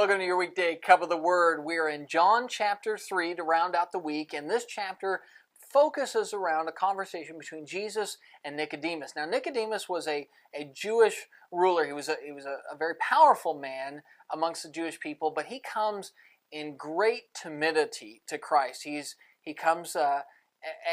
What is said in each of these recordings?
Welcome to your weekday cup of the Word. We're in John chapter 3 to round out the week, and this chapter focuses around a conversation between Jesus and Nicodemus. Now, Nicodemus was a Jewish ruler. He was a very powerful man amongst the Jewish people, but he comes in great timidity to Christ. He comes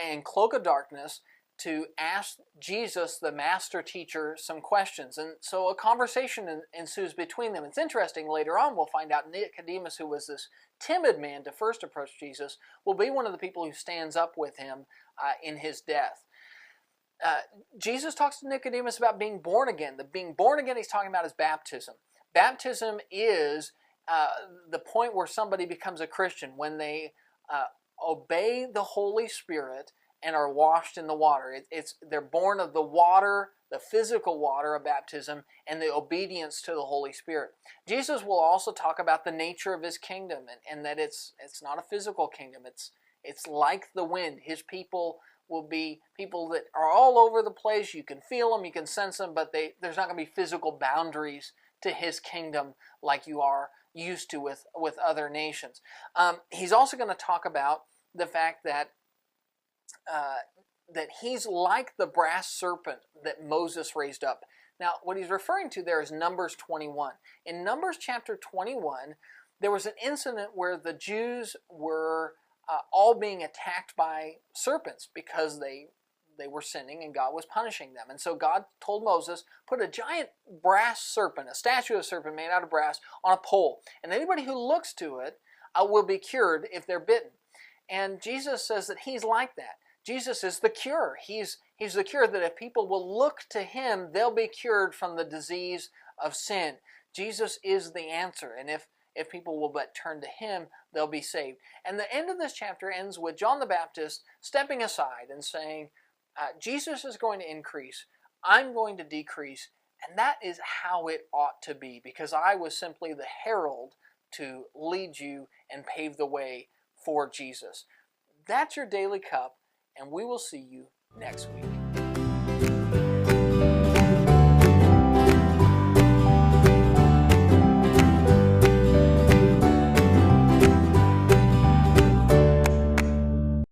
in cloak of darkness to ask Jesus, the master teacher, some questions. And so a conversation ensues between them. It's interesting, later on we'll find out Nicodemus, who was this timid man to first approach Jesus, will be one of the people who stands up with him in his death. Jesus talks to Nicodemus about being born again. The being born again he's talking about is baptism. Baptism is the point where somebody becomes a Christian, when they obey the Holy Spirit and are washed in the water. They're born of the water, the physical water of baptism, and the obedience to the Holy Spirit. Jesus will also talk about the nature of his kingdom, and that it's not a physical kingdom. It's like the wind. His people will be people that are all over the place. You can feel them, you can sense them, but there's not going to be physical boundaries to his kingdom like you are used to with other nations. He's also going to talk about the fact that he's like the brass serpent that Moses raised up. Now, what he's referring to there is Numbers 21. In Numbers chapter 21, there was an incident where the Jews were all being attacked by serpents because they were sinning and God was punishing them. And so God told Moses, put a giant brass serpent, a statue of a serpent made out of brass, on a pole. And anybody who looks to it will be cured if they're bitten. And Jesus says that he's like that. Jesus is the cure. He's the cure, that if people will look to him, they'll be cured from the disease of sin. Jesus is the answer. And if people will but turn to him, they'll be saved. And the end of this chapter ends with John the Baptist stepping aside and saying, Jesus is going to increase. I'm going to decrease. And that is how it ought to be, because I was simply the herald to lead you and pave the way for Jesus. That's your Daily Cup, and we will see you next week.